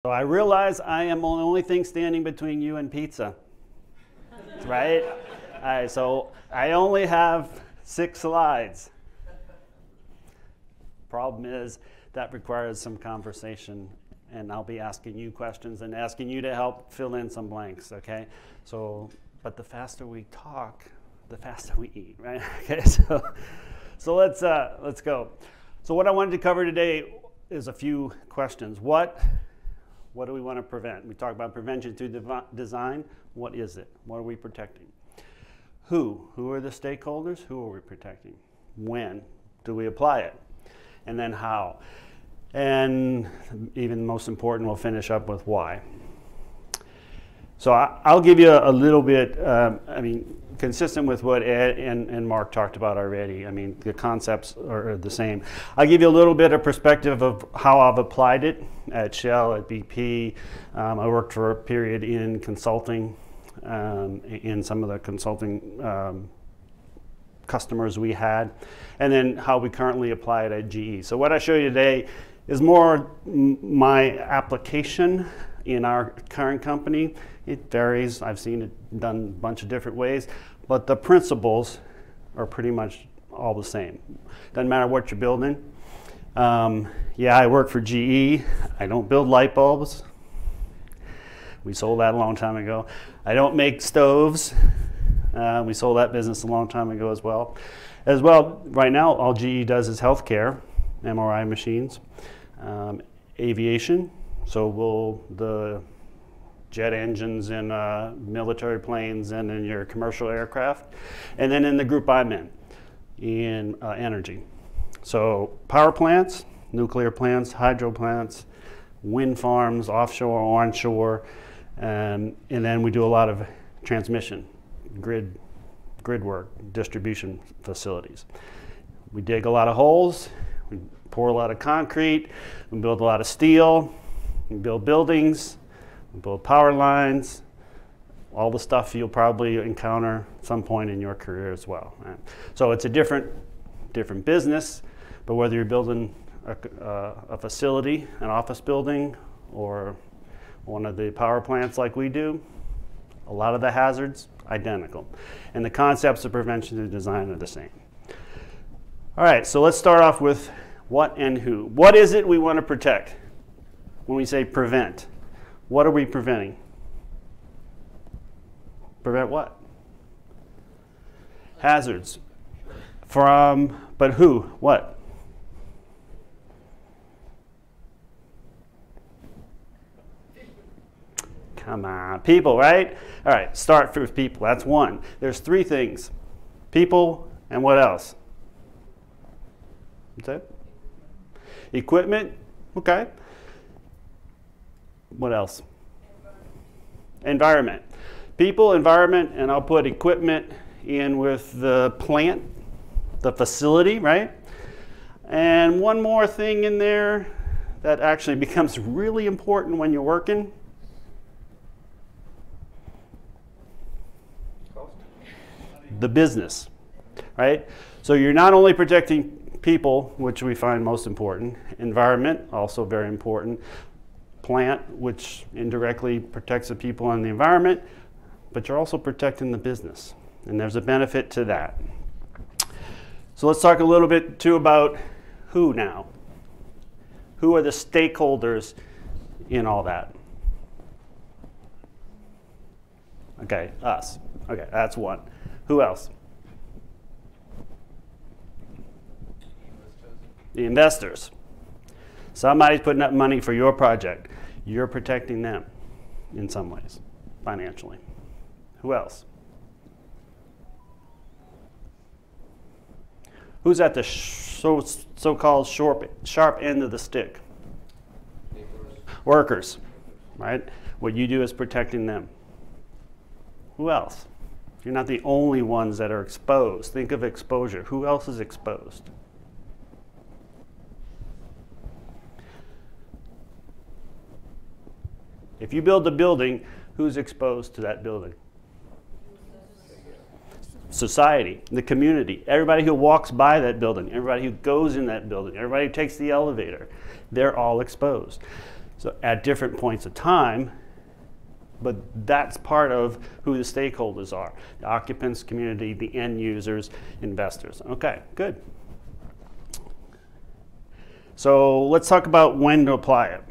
So I realize I am the only thing standing between you and pizza, right? All right, so I only have 6 slides. Problem is that requires some conversation, and I'll be asking you questions and asking you to help fill in some blanks, okay? So, but the faster we talk, the faster we eat, right? Okay, so let's go. So what I wanted to cover today is a few questions. What do we want to prevent? We talk about prevention through design. What is it? What are we protecting? Who are the stakeholders? Who are we protecting? When do we apply it? And then how? And even most important, we'll finish up with why. So I'll give you a little bit, consistent with what Ed and Mark talked about already. I mean, the concepts are the same. I'll give you a little bit of perspective of how I've applied it at Shell, at BP. I worked for a period in consulting, in some of the consulting customers we had, and then how we currently apply it at GE. So what I show you today is more my application in our current company. It varies. I've seen it done a bunch of different ways, but the principles are pretty much all the same. Doesn't matter what you're building. Yeah, I work for GE. I don't build light bulbs. We sold that a long time ago. I don't make stoves. We sold that business a long time ago as well. Right now, all GE does is healthcare, MRI machines, aviation. So the jet engines in military planes and in your commercial aircraft, and then in the group I'm in energy. So power plants, nuclear plants, hydro plants, wind farms, offshore, onshore, and then we do a lot of transmission, grid work, distribution facilities. We dig a lot of holes, we pour a lot of concrete, we build a lot of steel, we build buildings, we build power lines, all the stuff you'll probably encounter at some point in your career as well. Right? So it's a different business, but whether you're building a facility, an office building, or one of the power plants like we do, a lot of the hazards, identical. And the concepts of prevention and design are the same. All right, so let's start off with what and who. What is it we want to protect when we say prevent? What are we preventing? Prevent what? Hazards. But who? What? Come on, people, right? All right, start with people. That's one. There's 3 things. People and what else? What's that? Equipment. Okay. What else? Environment. People, environment, and I'll put equipment in with the plant, the facility, right? And one more thing in there that actually becomes really important when you're working. The business, right? So you're not only protecting people, which we find most important, environment, also very important, plant, which indirectly protects the people and the environment, but you're also protecting the business, and there's a benefit to that. So let's talk a little bit too about who now. Who are the stakeholders in all that? Okay, us. Okay, that's one. Who else? The investors. Somebody's putting up money for your project. You're protecting them in some ways, financially. Who else? Who's at the so-called sharp end of the stick? Workers, right? What you do is protecting them. Who else? You're not the only ones that are exposed. Think of exposure. Who else is exposed? If you build a building, who's exposed to that building? Society, the community, everybody who walks by that building, everybody who goes in that building, everybody who takes the elevator, they're all exposed. So at different points of time, but that's part of who the stakeholders are: the occupants, community, the end users, investors. Okay, good. So let's talk about when to apply it.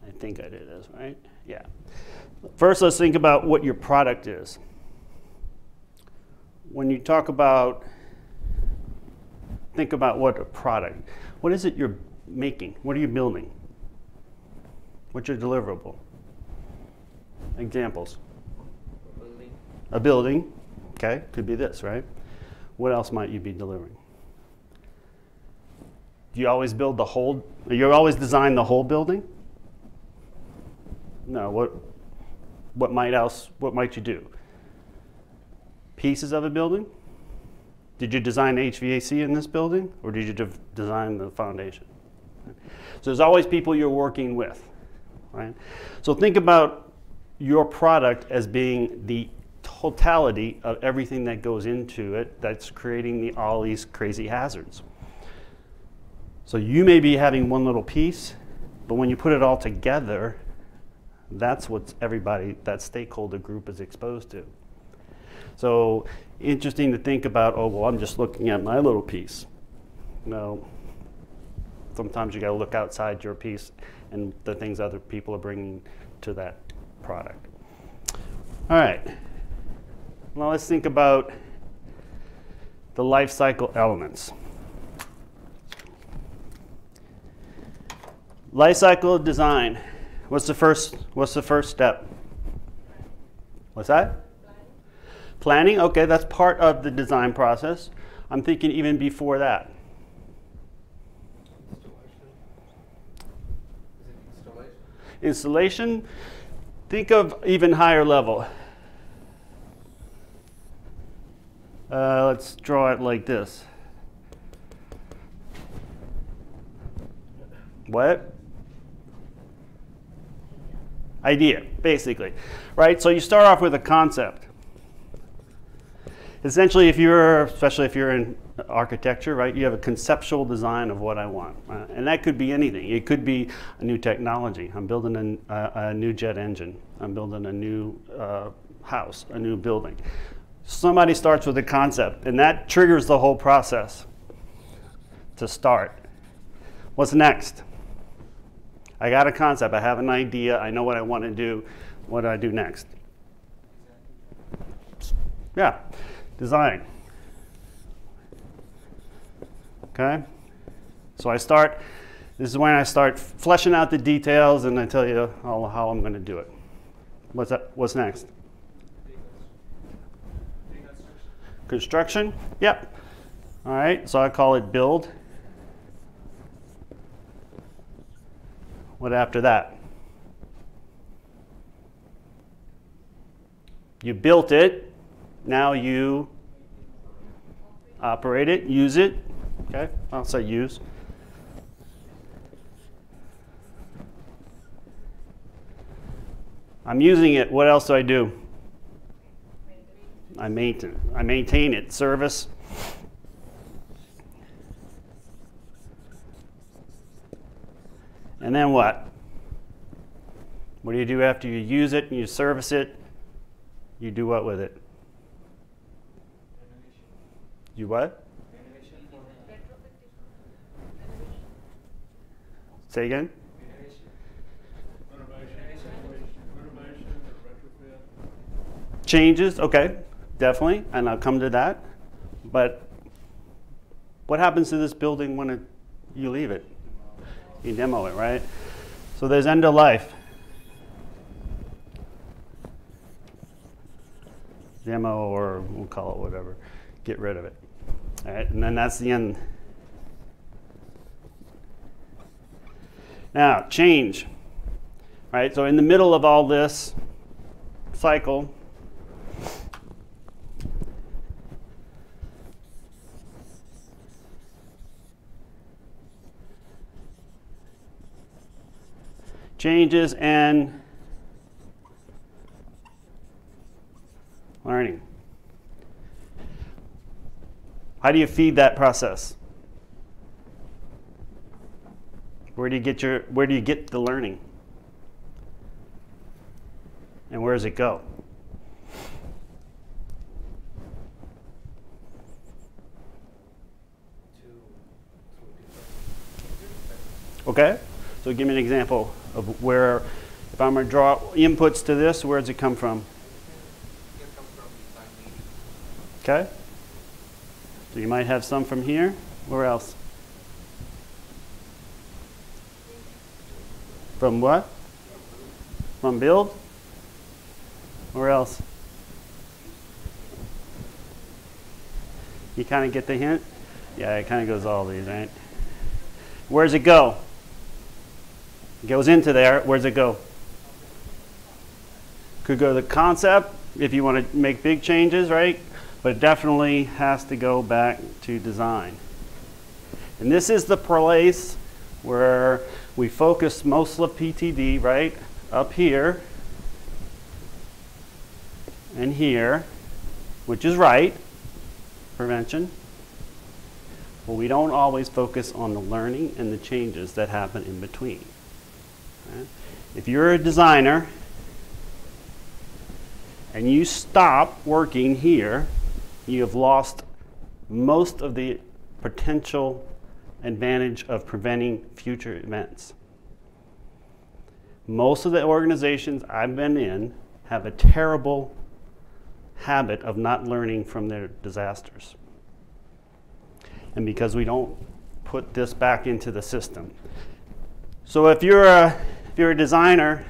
I think I did this, right? Yeah. First, let's think about what your product is. When you talk about, think about what a product, what is it you're making? What are you building? What's your deliverable? Examples. A building, okay, could be this, right? What else might you be delivering? Do you always build the whole, you always design the whole building? No, what might you do? Pieces of a building? Did you design HVAC in this building, or did you design the foundation? So there's always people you're working with, right? So think about your product as being the totality of everything that goes into it that's creating all these crazy hazards. So you may be having one little piece, but when you put it all together, that's what everybody, that stakeholder group is exposed to. So interesting to think about, oh, well, I'm just looking at my little piece. No, sometimes you got to look outside your piece and the things other people are bringing to that product. All right, now let's think about the life cycle elements. Life cycle design. What's the first step? What's that? Planning. Okay, that's part of the design process. I'm thinking even before that. Installation. Think of even higher level. Let's draw it like this. What? Idea, basically, right? So you start off with a concept. Essentially, especially if you're in architecture, right, you have a conceptual design of what I want. And that could be anything. It could be a new technology. I'm building a new jet engine. I'm building a new house, a new building. Somebody starts with a concept, and that triggers the whole process to start. What's next? I got a concept. I have an idea. I know what I want to do. What do I do next? Yeah, design. Okay? So this is when I start fleshing out the details, and I tell you how I'm going to do it. What's next? Construction? Yep. All right, so I call it build. What after that? You built it. Now you operate it, use it. Okay, I'll say use. I'm using it. What else do I do? I maintain it. Service. And then what? What do you do after you use it and you service it? You do what with it? You what? Say again? Changes, okay, definitely, and I'll come to that. But what happens to this building when you leave it? You demo it, right? So there's end of life. Demo, or we'll call it whatever. Get rid of it. All right, and then that's the end. Now, change. Right, so in the middle of all this cycle, changes and learning. How do you feed that process? Where do you get the learning? And where does it go? Okay, so give me an example of where, if I'm going to draw inputs to this, where does it come from? It comes from design meeting. Okay, so you might have some from here. Where else? From what? From build? Where else? You kind of get the hint? Yeah, it kind of goes all these, right? Where does it go? It goes into there. Where does it go? Could go to the concept if you want to make big changes, right? But it definitely has to go back to design. And this is the place where we focus most of PtD, right? Up here and here, which is right, prevention. But we don't always focus on the learning and the changes that happen in between. Right? If you're a designer and you stop working here, you have lost most of the potential advantage of preventing future events. Most of the organizations I've been in have a terrible habit of not learning from their disasters. And because we don't put this back into the system. So if you're a designer,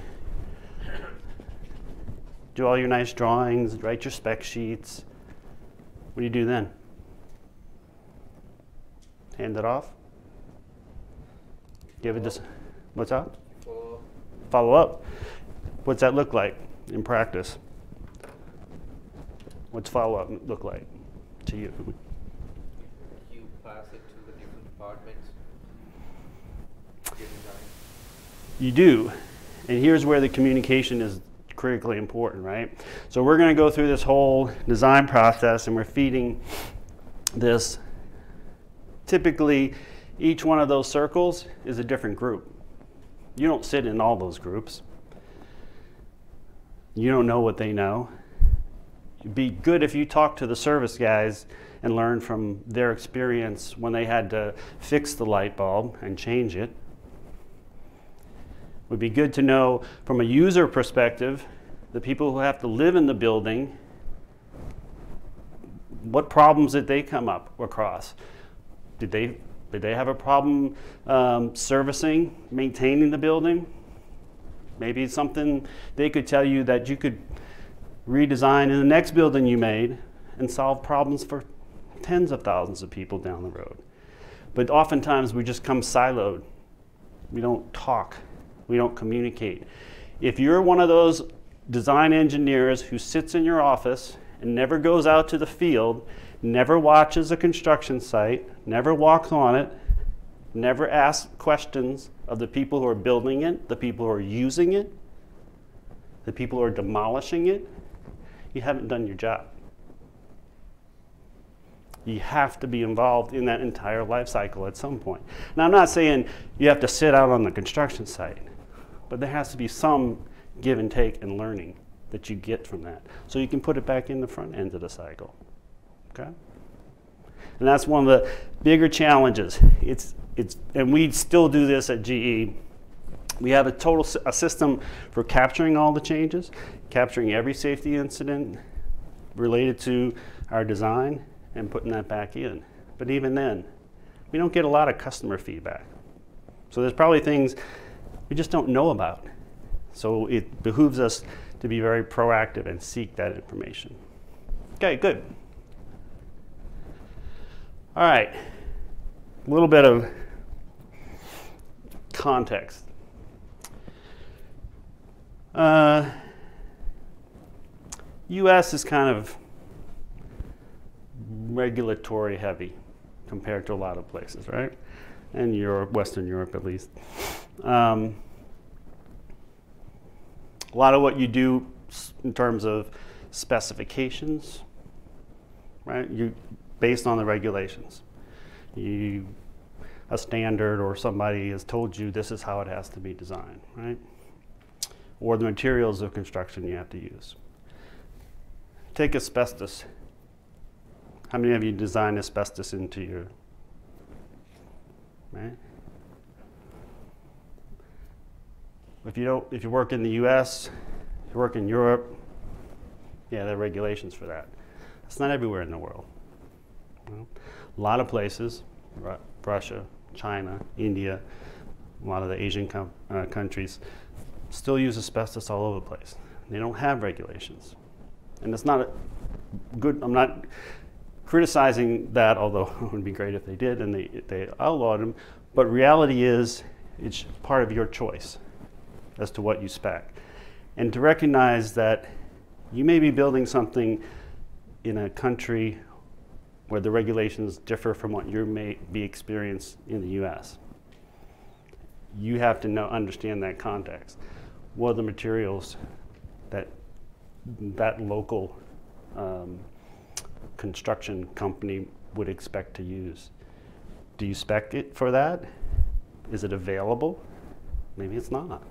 do all your nice drawings, write your spec sheets. What do you do then? Hand it off? Give it this. What's up? Follow up. What's that look like in practice? What's follow up look like to you? You pass it to the different departments. You do. And here's where the communication is critically important, right? So we're going to go through this whole design process and we're feeding this. Typically, each one of those circles is a different group. You don't sit in all those groups. You don't know what they know. It'd be good if you talk to the service guys and learn from their experience when they had to fix the light bulb and change it. It would be good to know from a user perspective, the people who have to live in the building, what problems did they come up across? Did they have a problem servicing, maintaining the building? Maybe it's something they could tell you that you could redesign in the next building you made and solve problems for tens of thousands of people down the road. But oftentimes we just come siloed. We don't talk. We don't communicate. If you're one of those design engineers who sits in your office and never goes out to the field, never watches a construction site, never walks on it, never asks questions of the people who are building it, the people who are using it, the people who are demolishing it, you haven't done your job. You have to be involved in that entire life cycle at some point. Now, I'm not saying you have to sit out on the construction site, but there has to be some give and take and learning that you get from that, so you can put it back in the front end of the cycle. Okay? And that's one of the bigger challenges. And we still do this at GE. We have a system for capturing all the changes, capturing every safety incident related to our design, and putting that back in. But even then, we don't get a lot of customer feedback. So there's probably things we just don't know about. So it behooves us to be very proactive and seek that information. Okay, good. All right, a little bit of context. US is kind of regulatory heavy compared to a lot of places, right? And Europe, Western Europe at least. A lot of what you do in terms of specifications, right? Based on the regulations. a standard or somebody has told you this is how it has to be designed, right? Or the materials of construction you have to use. Take asbestos. How many of you design asbestos into your, right? If you work in the US, if you work in Europe, yeah, there are regulations for that. It's not everywhere in the world. You know? A lot of places, Russia, China, India, a lot of the Asian countries still use asbestos all over the place. They don't have regulations. And it's not good, I'm not criticizing that, although it would be great if they did and they outlawed them, but reality is it's part of your choice as to what you spec. And to recognize that you may be building something in a country where the regulations differ from what you may be experienced in the US. You have to understand that context. What are the materials that local construction company would expect to use? Do you spec it for that? Is it available? Maybe it's not.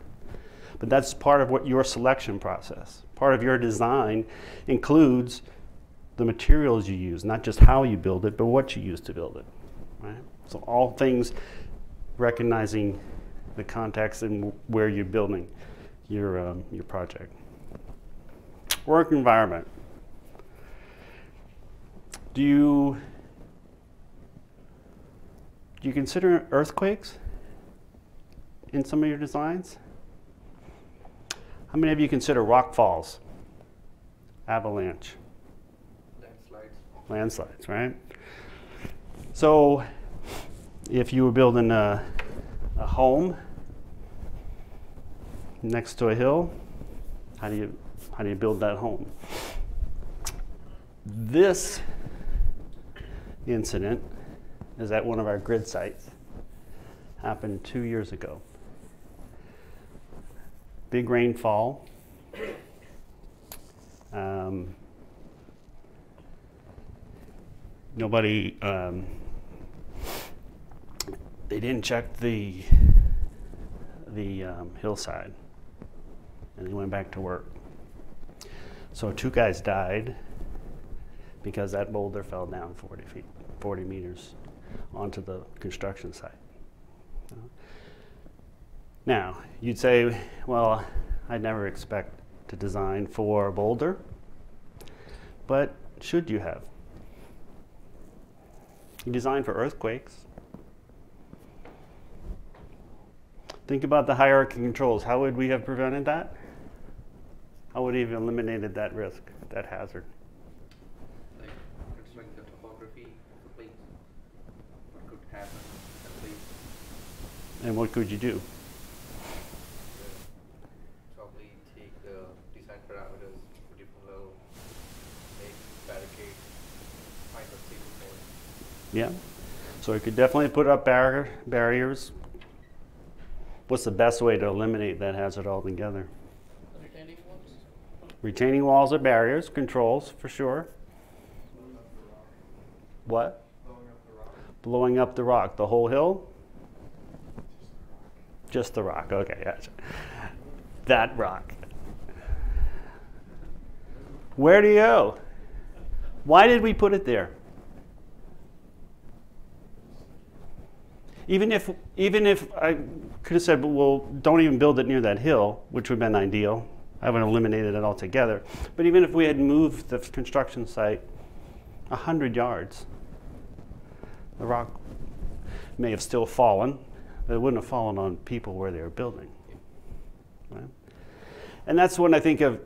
But that's part of what your selection process. Part of your design includes the materials you use, not just how you build it, but what you use to build it, right? So all things recognizing the context and where you're building your project. Work environment. Do you consider earthquakes in some of your designs? How many of you consider rock falls, avalanche? Landslides, right? So if you were building a home next to a hill, how do you build that home? This incident is at one of our grid sites. Happened 2 years ago. Big rainfall. Nobody, they didn't check the hillside, and they went back to work. So 2 guys died because that boulder fell down 40 meters onto the construction site. Now, you'd say, well, I'd never expect to design for a boulder, but should you have? You design for earthquakes. Think about the hierarchy controls. How would we have prevented that? How would we have eliminated that risk, that hazard? Like considering the topography of the place, what could happen at the place? And what could you do? Probably take the design parameters to different level, make barricade, find a stable point. Yeah. So you could definitely put up barriers. What's the best way to eliminate that hazard altogether? Retaining walls? Retaining walls are barriers, controls for sure. What? Blowing up the rock. Blowing up the rock. The whole hill? Just the rock. Okay, gotcha. That rock. Where do you go? Why did we put it there? Even if I could have said, well, don't even build it near that hill, which would have been ideal. I haven't eliminated it altogether. But even if we had moved the construction site 100 yards, the rock may have still fallen, but it wouldn't have fallen on people where they were building. Right? And that's when I think of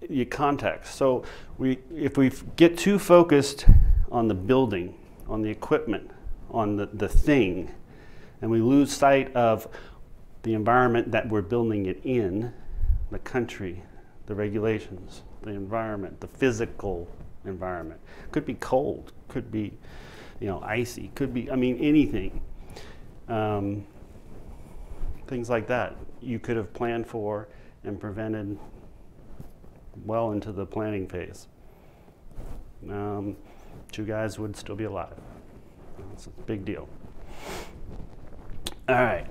your context. So if we get too focused on the building, on the equipment, on the thing, and we lose sight of the environment that we're building it in, the country, the regulations, the environment, the physical environment. Could be cold, could be, icy, could be, anything. Things like that you could have planned for and prevented well into the planning phase. 2 guys would still be alive. It's a big deal. All right.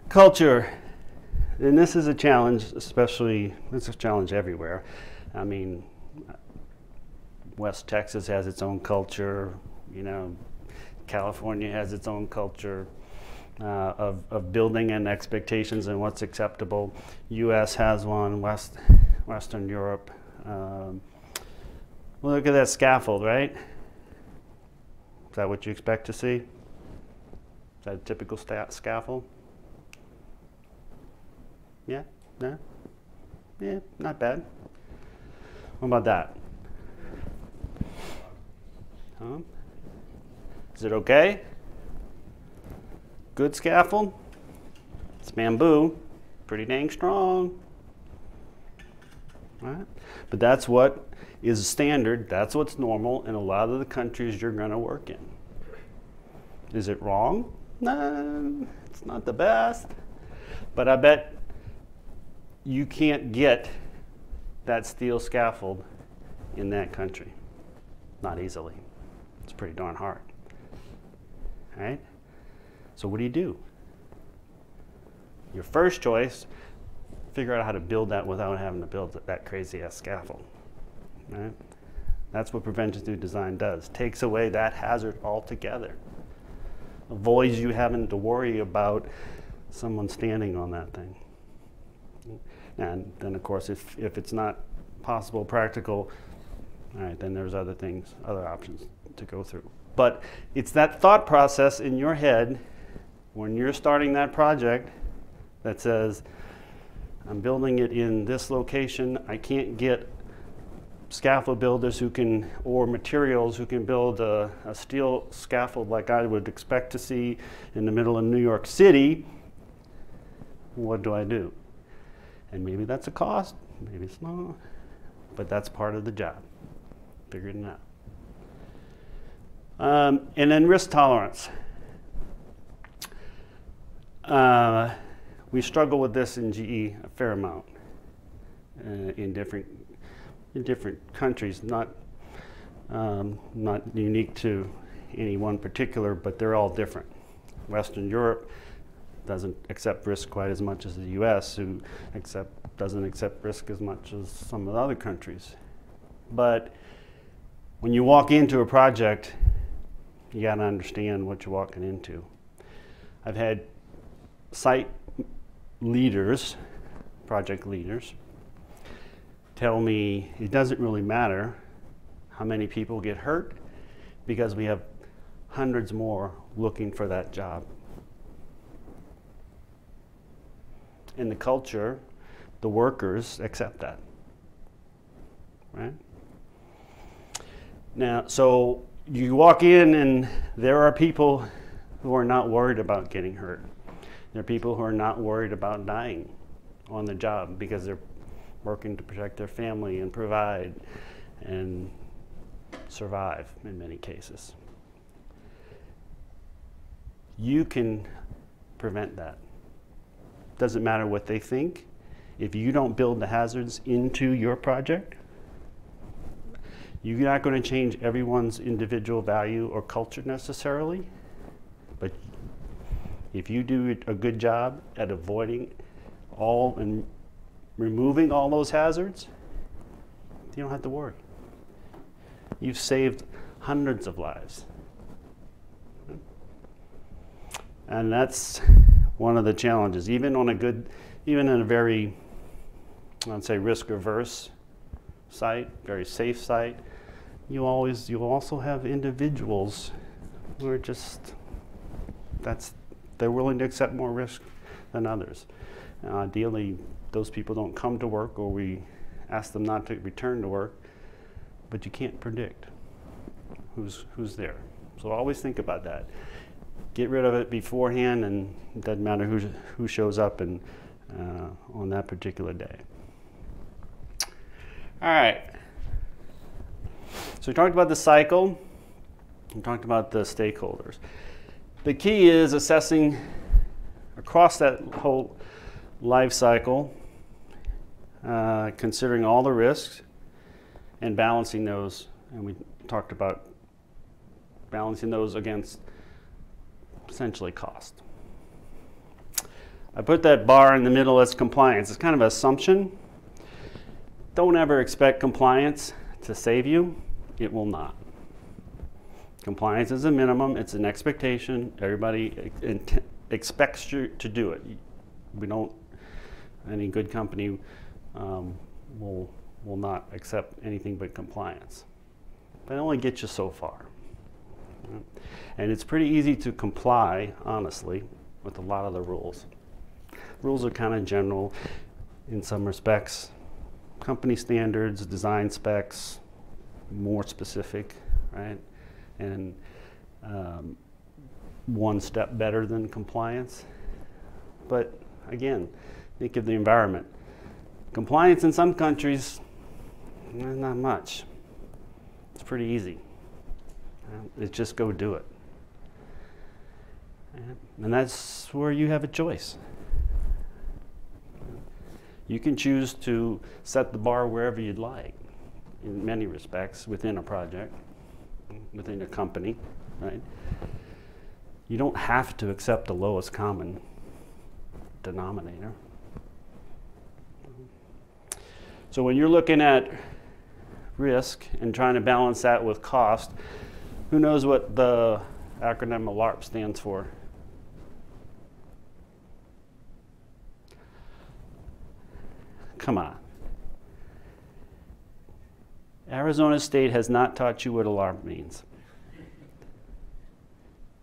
Culture, and this is a challenge, especially, it's a challenge everywhere. I mean, West Texas has its own culture, you know, California has its own culture of building and expectations and what's acceptable. US has one, Western Europe. Well, look at that scaffold, right? Is that what you expect to see? Is that a typical scaffold? Yeah? No? Yeah, not bad. What about that? Huh? Is it okay? Good scaffold? It's bamboo, pretty dang strong. Right? But that's what is standard, that's what's normal in a lot of the countries you're going to work in. Is it wrong? No, it's not the best. But I bet you can't get that steel scaffold in that country. Not easily. It's pretty darn hard. Right? So what do? Your first choice, figure out how to build that without having to build that crazy ass scaffold. Right? That's what prevention through design does. Takes away that hazard altogether. Avoids you having to worry about someone standing on that thing. And then of course if it's not possible, practical, all right, then there's other things, other options to go through. But it's that thought process in your head when you're starting that project that says, I'm building it in this location, I can't get scaffold builders who can, or materials who can build a steel scaffold like I would expect to see in the middle of New York City. What do I do? And maybe that's a cost, maybe it's not, but that's part of the job, figuring it out. And then risk tolerance. We struggle with this in GE a fair amount in different countries, not unique to any one particular, but they're all different. Western Europe doesn't accept risk quite as much as the US, who doesn't accept risk as much as some of the other countries. But when you walk into a project, you got to understand what you're walking into. I've had site leaders, project leaders, tell me it doesn't really matter how many people get hurt because we have hundreds more looking for that job. In the culture, the workers accept that, right? Now, so you walk in and there are people who are not worried about getting hurt. There are people who are not worried about dying on the job because they're working to protect their family and provide and survive in many cases. You can prevent that. Doesn't matter what they think. If you don't build the hazards into your project, you're not going to change everyone's individual value or culture necessarily, but if you do a good job at avoiding all and removing all those hazards, you don't have to worry. You've saved hundreds of lives. And that's one of the challenges. Even in a very, I'd say, risk-averse site, very safe site, you also have individuals who are just, they're willing to accept more risk than others. Ideally, those people don't come to work, or we ask them not to return to work, but you can't predict who's there. So always think about that. Get rid of it beforehand, and it doesn't matter who shows up on that particular day. All right. So we talked about the cycle. We talked about the stakeholders. The key is assessing across that whole life cycle, considering all the risks and balancing those. And we talked about balancing those against essentially cost. I put that bar in the middle as compliance. It's kind of an assumption. Don't ever expect compliance to save you. It will not. Compliance is a minimum. It's an expectation. Everybody expects you to do it. We don't, any good company will not accept anything but compliance. But it only gets you so far. And it's pretty easy to comply, honestly, with a lot of the rules. Rules are kind of general in some respects. Company standards, design specs, more specific, right? And one step better than compliance. But again, think of the environment. Compliance in some countries, not much. It's pretty easy. It's just go do it. And that's where you have a choice. You can choose to set the bar wherever you'd like, in many respects, within a project, within a company, right? You don't have to accept the lowest common denominator. So when you're looking at risk and trying to balance that with cost, who knows what the acronym of LARP stands for? Come on. Arizona State has not taught you what a LARP means.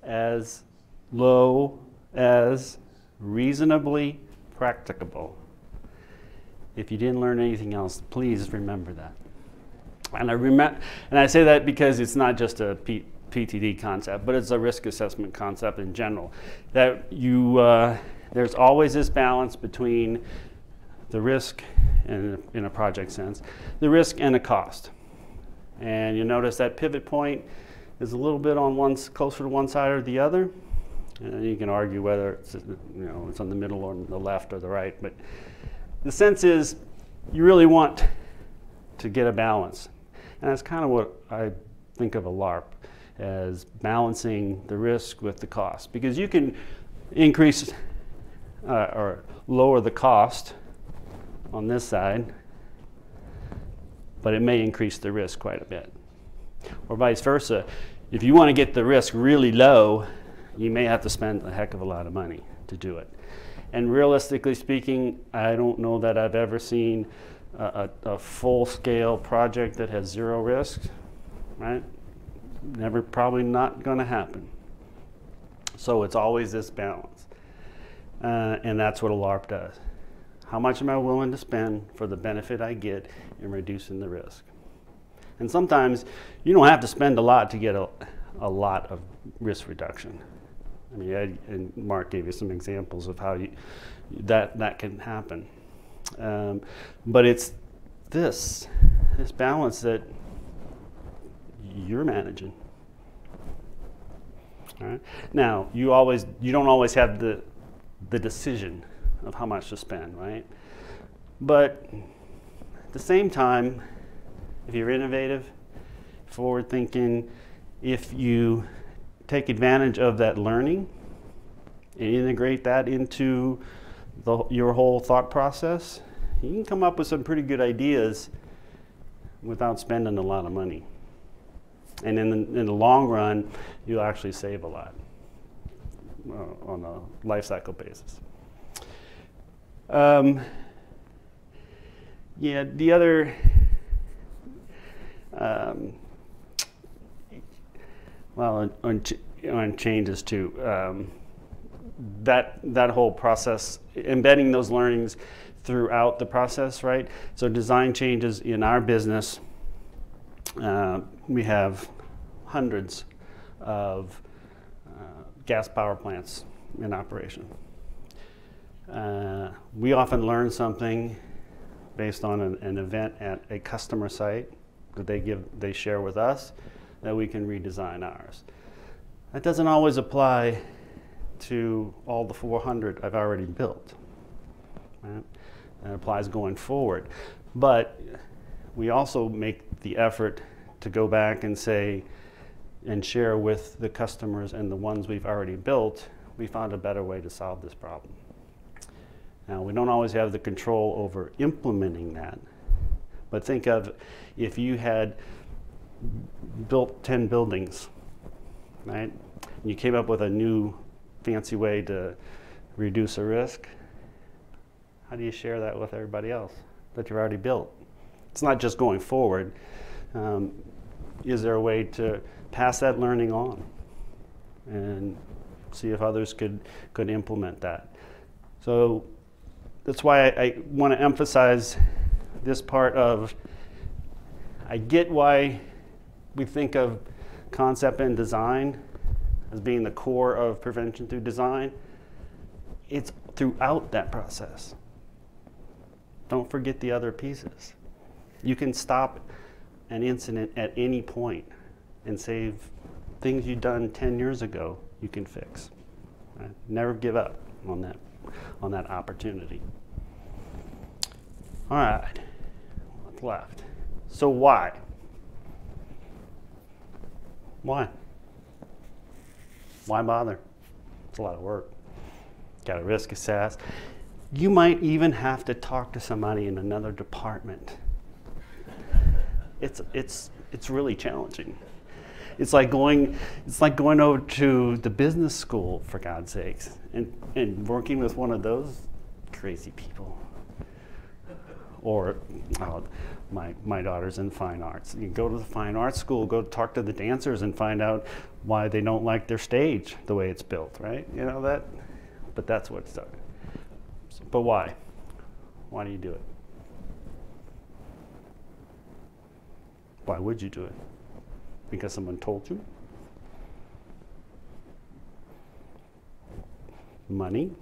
As low as reasonably practicable. If you didn't learn anything else, please remember that. And I say that because it's not just a PtD concept, but it's a risk assessment concept in general. That there's always this balance between the risk, and in a project sense, the risk and the cost. And you notice that pivot point is a little bit on closer to one side or the other. And you can argue whether it's, it's on the middle or the left or the right. But the sense is you really want to get a balance. And that's kind of what I think of a LARP, as balancing the risk with the cost. Because you can increase or lower the cost on this side, but it may increase the risk quite a bit. Or vice versa. If you want to get the risk really low, you may have to spend a heck of a lot of money to do it. And realistically speaking, I don't know that I've ever seen a full-scale project that has zero risk, right? Probably not going to happen. So it's always this balance. And that's what a LARP does. How much am I willing to spend for the benefit I get in reducing the risk? And sometimes you don't have to spend a lot to get a lot of risk reduction. I mean, Ed and Mark gave you some examples of how that can happen. But it's this balance that you're managing. All right? Now, you don't always have the decision of how much to spend, right? But at the same time, if you're innovative, forward thinking, if you take advantage of that learning and integrate that into your whole thought process, you can come up with some pretty good ideas without spending a lot of money. And in the long run, you'll actually save a lot on a life cycle basis. Yeah, the other on changes too. That whole process, embedding those learnings throughout the process, right? So design changes in our business, we have hundreds of gas power plants in operation. We often learn something based on an event at a customer site that they share with us, that we can redesign ours. That doesn't always apply to all the 400 I've already built. Right? That applies going forward. But we also make the effort to go back and say, and share with the customers and the ones we've already built, we found a better way to solve this problem. Now, we don't always have the control over implementing that, but think of if you had built 10 buildings, right? And you came up with a new fancy way to reduce a risk. How do you share that with everybody else that you've already built? It's not just going forward. Is there a way to pass that learning on and see if others could implement that? So that's why I want to emphasize this part of, I get why we think of concept and design as being the core of prevention through design. It's throughout that process. Don't forget the other pieces. You can stop an incident at any point and save things you've done 10 years ago, you can fix. Right? Never give up on that opportunity. All right, what's left? So why? Why? Why bother? It's a lot of work. Got to risk assess. You might even have to talk to somebody in another department. It's really challenging. It's like going over to the business school, for God's sakes, and working with one of those crazy people. Or my daughter's in fine arts. You go to the fine arts school, go talk to the dancers and find out why they don't like their stage the way it's built, right? You know that? But that's what it's done. But why? Why do you do it? Why would you do it? Because someone told you? Money?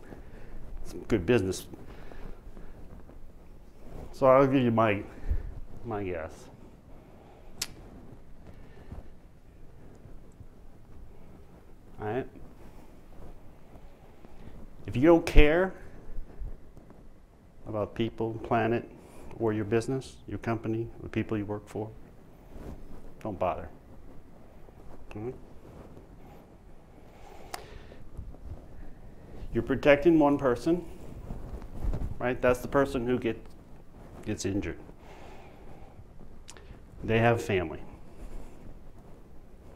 It's good business. So I'll give you my guess. All right? If you don't care about people, planet, or your business, your company, the people you work for, don't bother. You're protecting one person, right? That's the person who gets injured. They have family.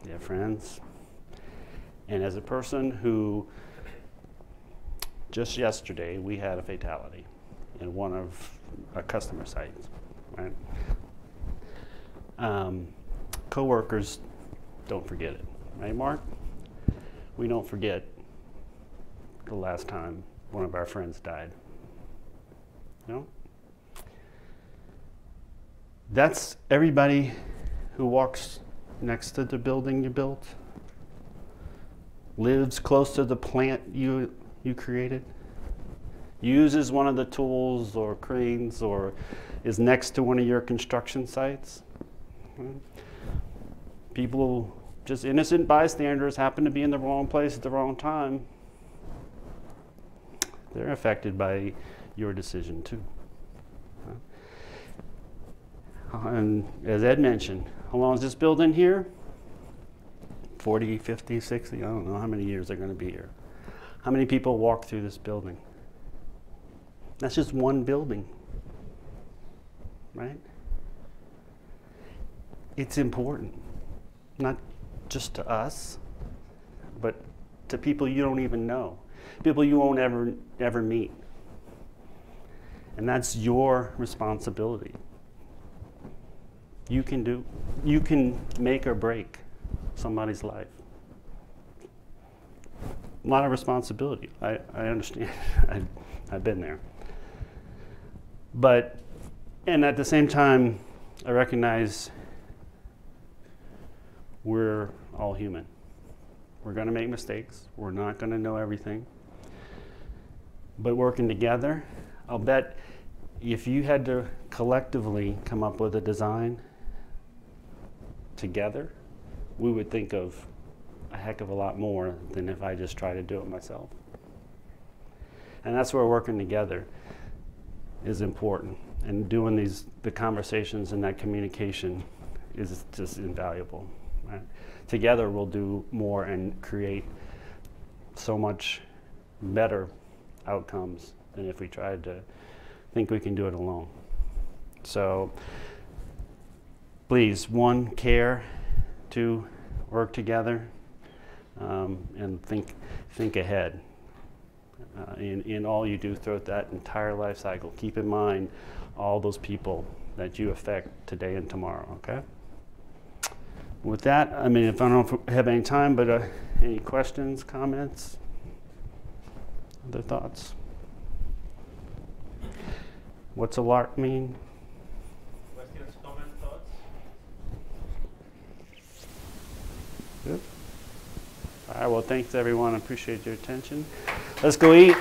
They have friends. And as a person who, just yesterday, we had a fatality in one of our customer sites, right? Coworkers don't forget it, right, Mark? We don't forget the last time one of our friends died. You know? That's everybody who walks next to the building you built, lives close to the plant you created, uses one of the tools or cranes, or is next to one of your construction sites. People, just innocent bystanders, happen to be in the wrong place at the wrong time. They're affected by your decision too. And as Ed mentioned, how long is this building here? 40, 50, 60, I don't know how many years they're going to be here. How many people walk through this building? That's just one building, right? It's important, not just to us, but to people you don't even know, people you won't ever meet. And that's your responsibility. You can make or break somebody's life. A lot of responsibility. I understand. I've been there. But, and at the same time, I recognize we're all human. We're going to make mistakes. We're not going to know everything. But working together, I'll bet if you had to collectively come up with a design together, we would think of a heck of a lot more than if I just try to do it myself. And that's where working together is important. And doing the conversations and that communication is just invaluable. Right? Together we'll do more and create so much better outcomes than if we tried to think we can do it alone. So please, 1, care, 2, work together, and think ahead. In all you do throughout that entire life cycle, keep in mind all those people that you affect today and tomorrow, okay? With that, I mean, if I don't have any time, but any questions, comments, other thoughts? What's a lark mean? Questions, comments, thoughts? Good. All right, well, thanks everyone. I appreciate your attention. Let's go eat.